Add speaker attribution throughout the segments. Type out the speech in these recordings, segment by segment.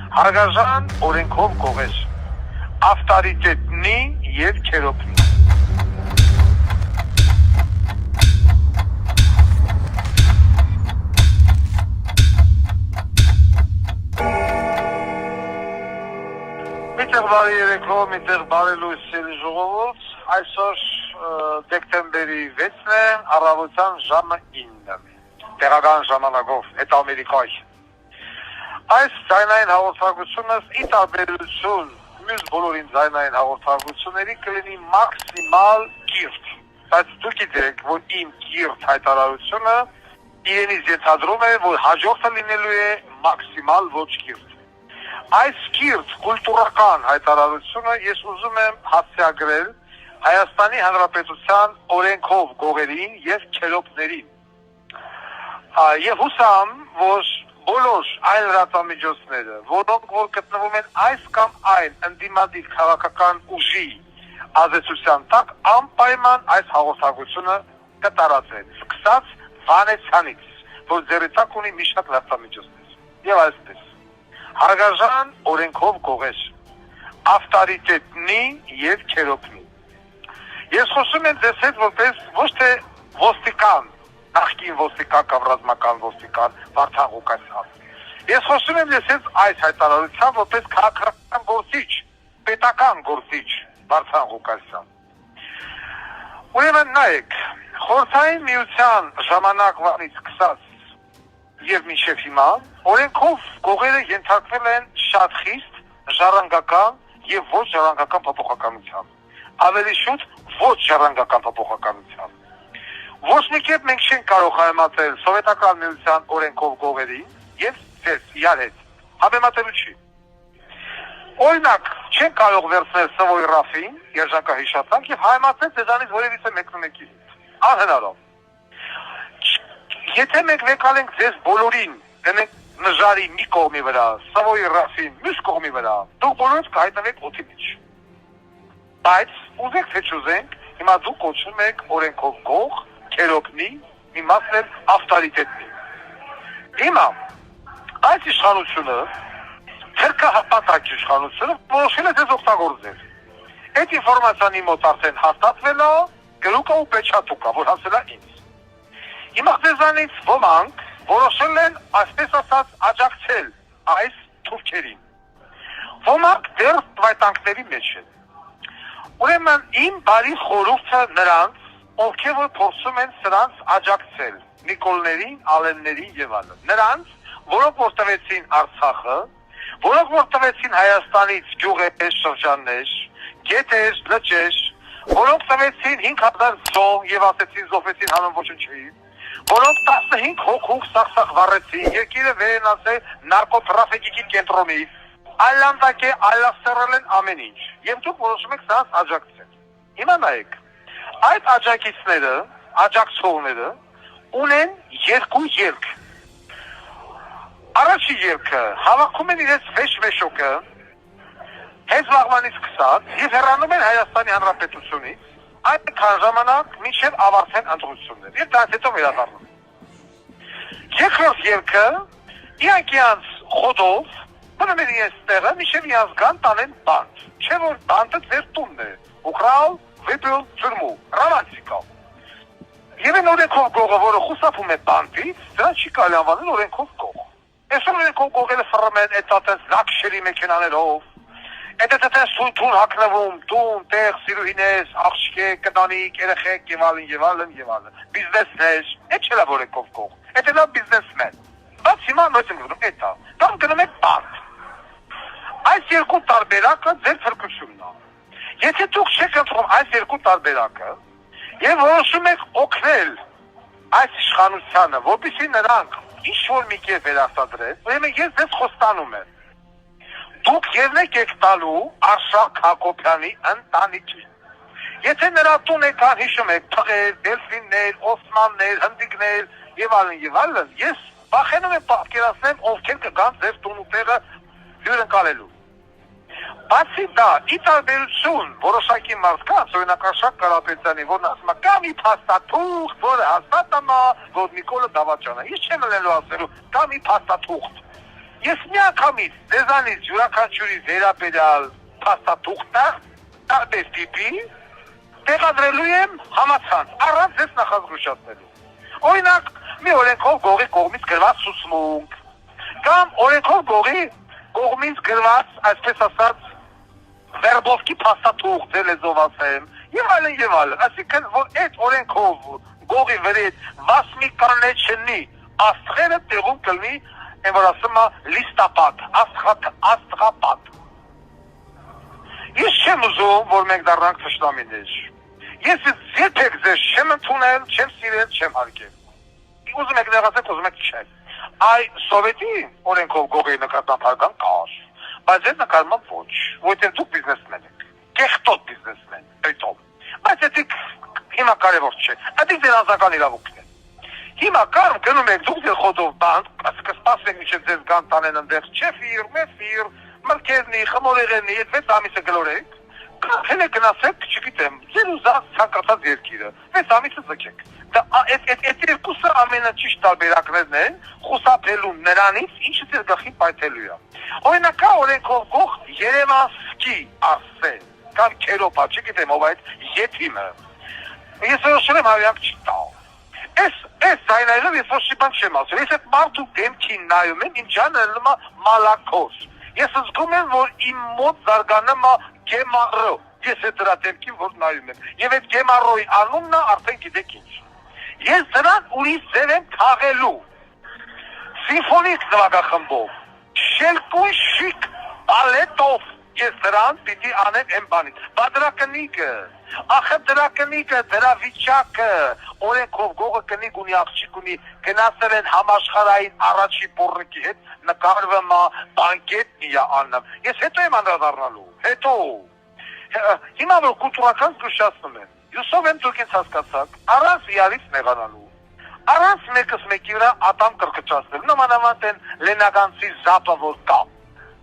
Speaker 1: Հարգաժան օրենքով գողեր, ավտորիտետնի և քերոպնի։ Միտեղ բարի երեկո, միտեղ բարի լույս սիրելի ժողովուրդ, այսօր դեկտեմբերի 6-ն է, առավոտյան ժամը 9, տեղական ժամանակով, հետ Ամերիկայի։ Այս ձայնային հաղորդակցությունս ի տարբերություն մյուս բոլորին ձայնային հաղորդակցությունների կլինի մաքսիմալ կիրթ, բայց դուք գիտեք, որ իմ կիրթ հայտարարությունը իրենից ենթադրում է, որ հաջորդը լինելու է մաքսիմալ ոչ կիրթ։ Այս կիրթ կուլտուրական հայտարարությունը ես ուզում եմ հասցեագրել Հայաստանի Հանրապետության օրենքով գողերին և քերոպներին։ Եվ հուսամ, որ բոլոր այլ լրատվամիջոցները, որոնք որ գտնվում են այս կամ այն ընդդիմադիր քաղաքական ուժի ազդեցության տակ, անպայման այս հաղորդակցությունը կտարածեն, սկսած Վանեցյանից, որ ձեռի տակ ունի մի շատ լրատվամիջոցներ։ Եվ այսպես, հարգաժան օրենքով գողեր, ավտորիտետնի և քերոպնի։ Ես խոսում եմ ձեզ հետ որպես ոչ թե ոստիկան, նախկին ոստիկան կամ ռազմական ոստիկան Վարդան Ղուկասյան։ Ես խոսում եմ ձեզ հետ այս հայտարարությամբ որպես քաղաքական գործիչ, պետական գործիչ Վարդան Ղուկասյան։ Ուրեմն նայեք, Խորհրդային Միության ժամանակվանից սկսած և մինչև հիմա օրենքով գողերը ենթարկվել են շատ խիստ ժառանգական և ոչ ժառանգական փոփոխականության։ Ավելի շուտ ոչ ժառանգական փոփոխականության։ Ոչ մի կերպ մենք չենք կարող համեմատել Սովետական Միության օրենքով գողերին և ձեզ իրար հետ։ Համեմատելու չի։ Օրինակ, չենք կարող վերցնել Սվոյի Ռաֆին, երջանկահիշատակ, և համեմատել ձեզանից որևիցե մեկնումեկի հետ։ Անհնարով։ Եթե մենք վեկալենք ձեզ բոլորին, դնենք նժարի մի կողմի վրա, Սվոյի Ռաֆին մյուս կողմի վրա, դուք բոլորից կհայտնվեք օդի մեջ։ Բայց ուզենք թե չուզենք, հիմա դուք կոչվում եք օրենքով գող, քերոպնի, մի մասն էլ ավտորիտետնի։ Հիմա այս իշխանությունը, թրքահպատակ իշխանությունը որոշել է ձեզ օգտագործել։ Այդ ինֆորմացիան իմ մոտ արդեն հաստատվել է, գրուկը ու պեչատուկը, որ հասել է ինձ։ Հիմա ձեզանից ոմանք որոշել են, այսպես ասած, աջակցել այս թուրքերին։ Ոմանք դեռ տվայտանքների մեջ են։ Ուրեմն իմ բարի խորհուրդը նրանց, ովքեր որ փորձում են սրանց աջակցել, Նիկոլներին, Ալեններին եւ այլն։ Նրանց, որոնք որ տվեցին Արցախը, որոնք որ տվեցին Հայաստանից գյուղեր, շրջաններ, գետեր, լճեր, որոնք տվեցին 5000 զոհ եւ ասեցին զոհվեցին հանուն ոչնչի, որոնք 15 հոգու սախսախ վառեցին, երկիրը վերենացել նարկոտրաֆիկի կենտրոնից, այլանդակե այլասերել են ամեն ինչ, և դուք որոշում եք սրանց աջակցել։ Հիմա նայեք, այդ աջակիցները, աջակցողները ունեն երկու ելք։ Առաջի ելքը հավաքում են իրենց վեշ-վեշոկը, հենց վաղվանից սկսած և հեռանում են Հայաստանի Հանրապետությունից, այնքան ժամանակ մինչև ավարտեն ընտրություններ, և դրանց հետո վերադառնում են։ Երկրորդ ելքը իրանք իրանց խոդով մնում են իրենց տեղը, մինչև իրանց գան տանեն բանտ, չէ որ բանտը ձեր տունն է, ուկրալ, վիպյլ, ծրմու, ռոմանտիկա։ Եվ են օրենքով գողը, որը խուսափում է բանտից, դրան չի կարելի անվանել օրենքով գող։ Այսօր օրենքով գողերը ֆռում են այդտենց լաքշերի մեքենաներով, այդտենց սույթուն հագնվում, տուն, տեղ, սիրուհիներ, աղջիկ, կնանիկ, երեխեք եւ այլն եւ այլն եւ այլն։ Բիզնեսներ, այդ չէ օրենքով գող, այդ է բիզնեսմեն։ Բայց հիմա նույնիսկ գնում է դա։ Դա գնում է բանտ։ Այս երկու տարբերակը ձեր փրկությունն է։ Եթե դուք չեք ընտրում այս երկու տարբերակը եւ որոշում եք օգնել այս իշխանությանը, որպեսզի նրանք ինչ-որ մի կերպ վերարտադրեն, ուրեմն ես ձեզ խոստանում եմ, դուք ելնեք եք տալու Արշակ Հակոբյանի ընտանիքին։ Եթե նրա տուն եկան, հիշում եք, թղեր, դելֆիններ, օսմաններ, հնդիկներ եւ այլն, ես վախենում եմ պատկերացնեմ, ովքեր կգան ձեր տուն ու տեղը հյուրընկալելու։ Բացի դա, ի տարբերություն որոշակի մարդկանց, օրինակ Արշակ Կարապետյանի, որն ասում է կա մի փաստաթուղթ, որը հաստատում է, որ Նիկոլը Դավաճանը։ Ես չեմ ելնելու ասելու, կա մի փաստաթուղթ։ Ես միանգամից դեզանից յուրաքանչյուրի վերաբերյալ փաստաթուղթը տարբեր տիպի տեղադրելու եմ համացանց, առանց ձեզ նախազգուշացնելու։ Օրինակ, մի օրենքով գողի կողմից գրված սուսմունք, կամ օրենքով գողի կողմից գրված, այսպես ասած, վերբովքի փաստաթուղթ ձեր լեզվով ասեմ, եւ այլն, այսինքն, որ այդ օրենքով գողի վրա վասմի կանե չնի, աստղերը տեղում կլինի, այն որ ասում է լիստապատ, աստղապատ։ Ես չեմ ուզում, որ մենք դառնանք թշնամիներ։ Ես երբեք ձեզ չեմ ընդունել, չեմ սիրել, չեմ հարգել։ Ուզում եք նեղացեք, ուզում եք չեք։ Այ սովետի օրենքով գողի նկատմամբ հարգան կար, բայց այդ նկատմամբ ոչ, որտեղ դուք բիզնեսմեն եք, կեղտոտ բիզնեսմեն, այդով։ Բայց դա հիմա կարևոր չէ, դա ձեր ազգական իրավունքն է։ Հիմա կար գնում եք դուք ձեր խոդով բանկ, ասենք սպասեք մինչև ձեզ գան տանեն ընդեղ չեֆիր, մեֆիր, մրգերնի, խմորեղենի, այդ 6 ամիսը գլորեք, կհեն եք գնացեք, չգիտեմ, ձեր ուզած ցանկացած երկիրը, 6 ամիսը ձգեք։ Այդ երկուսը ամենաճիշտ տարբերակներն են խուսափելու նրանից, ինչը ձեր գլխին պայթելու է։ Օրինակ կա օրենքով գող Երևանսկի Արսեն, կամ Քերոպա, չգիտեմ ով այդ եթիմը։ Ես որոշել եմ հավյանք չտալ։ Այս ձայնայելով ես ոչ մի բան չեմ ասում։ Ես այդ մարդու դեմքին նայում եմ, իմ ջանը լնում է մալակոս։ Ես զգում եմ, որ իմ մոտ զարգանում է գեմառո։ Ես այդ դրա դեմքին որ նայում եմ։ Եվ այդ գեմառոյի անունն է արդեն գիտեք ինչ։ Ես դրան ուրիշ ձև եմ թաղելու։ Սիմֆոնիկ նվագախմբով, շելկուն շիկ բալետով ես դրան պիտի անեմ եմ բանից։ Բա դրա կնիկը, ախր դրա կնիկը, դրա վիճակը, օրենքով գողը կնիկ ունի, աղջիկ ունի, գնացել են համաշխարհային առաջի բոռնիկի հետ, նկարվում է բանկետ միա աննամ։ Ես հետո եմ անդրադառնալու, հետո։ Հիմա որ կուլտուրական զգուշացնում եմ, յուսով եմ դուք ինձ հասկացաք, առանց իրարից նեղանալու, առանց մեկս մեկի վրա ատամ կրկչացնելու, նմանավանդ են լենագանցի զապը որ կա։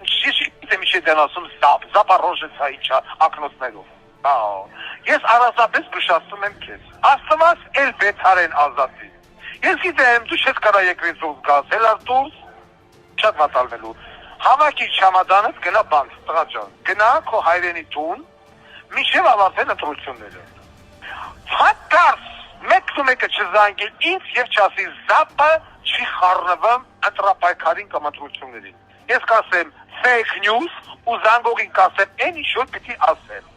Speaker 1: Ես չգիտեմ ինչ են ասում զապը ռոժեցա իչա ակնոցներով։ Ես առանձնապես զգուշացնում եմ քեզ, Աստված էլ բեցարեն ազատի։ Ես գիտեմ, դու չես կարա եկվից դուրս գաս, հելար դուրս, շատ վատալվելու։ Հավաքի չամադանդ գնա բանտ, տղա ջան, գնա քո հայրենի տուն, մինչև ավարտեն ընտրությունները։ Հատկարս մեկը չզանգել ինձ և չասի զապը չի խառնվում ընտրապայքարին կամ ընտրություններին։ Ես կասեմ fake news ու զանգողին կասեմ այն ինչ որ պիտի ասեմ։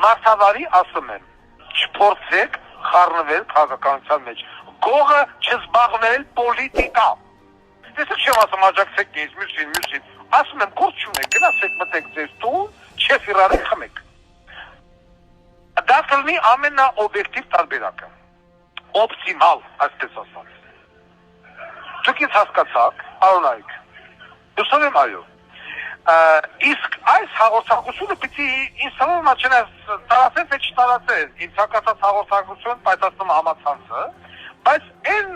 Speaker 1: Մարդավարի ասում եմ, չփորձեք խառնվել քաղաքականության մեջ, գողը չզբաղվել պոլիտիկա։ Տեսեք չեմ ասում աջակցեք ինձ, մյուսին, ասում եմ գործ չունեք, գնացեք մտեք ձեր տուն, չեֆ իրարի խմեք։ Դա կլինի ամենաօբյեկտիվ տարբերակը, օպտիմալ, այսպես ասած։ Դուք ինձ հասկացաք, Արոնայք, հուսով եմ այո։ Իսկ այս հաղորդակցությունը պիտի ինձ թվում է տարածեն թե չտարածեն, ինձ հակասած հաղորդակցություն պայթացնում համացանցը, բայց այն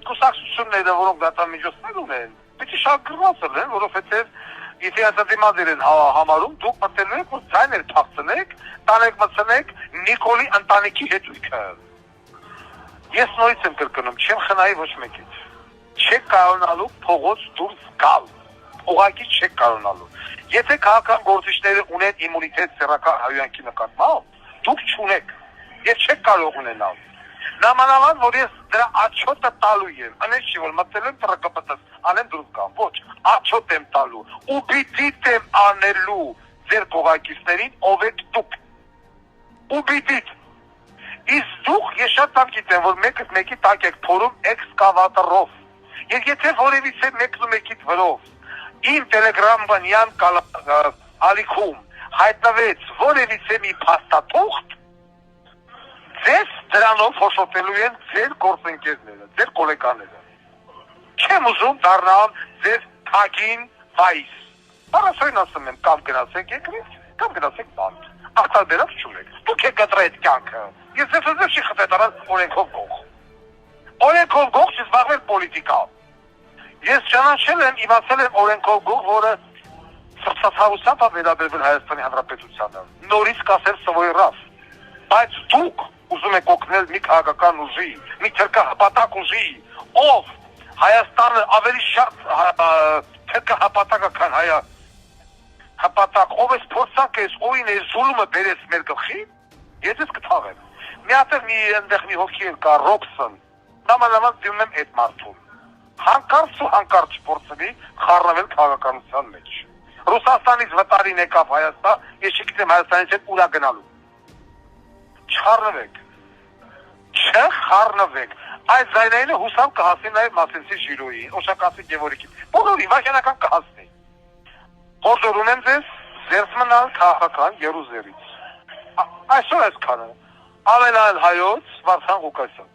Speaker 1: կուսակցությունները, որոնք դատամիջոցներ ունեն, պիտի շատ գրված են, որովհետև եթե դիմադիր են համարում, դուք մտելու եք, որ ձայներ փախցնեք, տանեք մտցնեք Նիկոլի ընտանիքի հետույքը։ Ես նորից եմ կրկնում, չեմ խնայի ոչ մեկից։ Չեք կարողանալու փողոց դուրս գալ։ Ուղղակի չեք կարողանալու։ Եթե քաղաքական գործիչները ունեն իմունիտետ սեռական հայրենիքի նկատմամբ, դուք չունեք եւ չեք կարող ունենալ։ Նամանավանդ որ ես դրա աչոտը տալու եմ, անես չի որ մտել եմ ՏՌԿՊՏ-ս, անեմ դուրս գամ, ոչ, աչոտ եմ տալու, ու պիտի եմ անելու ձեր կողակիցներին, ով եք դուք։ Ու պիտի։ Իսկ դուք ես շատ բան գիտեմ, որ մեկս մեկի տակ եք փորում էքսկավատորով։ Եվ եթե որևիցե մեկն ու մեկիդ վրով իմ տելեգրամբանյան ալիքում հայտնվեց որևիցե մի փաստաթուղթ, ձեզ դրանով հոշոտելու են ձեր գործընկերները, ձեր կոլեգաները։ Չեմ ուզում դառնալ ձեր թագին վայիս։ Բարասոյն ասում եմ, կամ գնացեք եկրից, կամ գնացեք բանտ։ Արտարբերակ չունեք։ Դուք եք գտրել այդ կյանքը։ Ես ձեզ չի խփել դառնալ օրենքով գող։ Օրենքով գող չզբաղվել պոլիտիկա։ Ես ճանաչել եմ, իմացել եմ օրենքով գող, որը սրտացավությամբ է վերաբերվել Հայաստանի Հանրապետությանը։ Նորից կասել սովորավ։ Բայց դուք ուզում եք օգնել մի քաղաքական ուժի, մի թրքահպատակ ուժի, ով Հայաստանը ավելի շատ թեքա հապատակը քան հայա հապատակ ով էս փորձակ էս ովին է զուլումը բերես մեր գլխի ես ես կթաղեմ մի հատ մի այնտեղ մի հոգի կա Ռոքսոն նամանավանդ դիմում եմ այդ մարդուն հանկարծ փորձելի խառնվել քաղաքականության մեջ Ռուսաստանից վտարին եկավ Հայաստան ես չգիտեմ Հայաստանից հետ ուրա գնալու չխառնվեք չխառնվեք այս զայնայինը հուսամ կհասնի նաև Մասենցի Ժիրոյին Օշակասի Գևորգին բոլորին վախենական կհասնի Հորդորում եմ ձեզ զերծ մնալ քաղաքական Երուսաղեմից այսօր այսքանը ամենայն հայոց Վարդան Ղուկասյան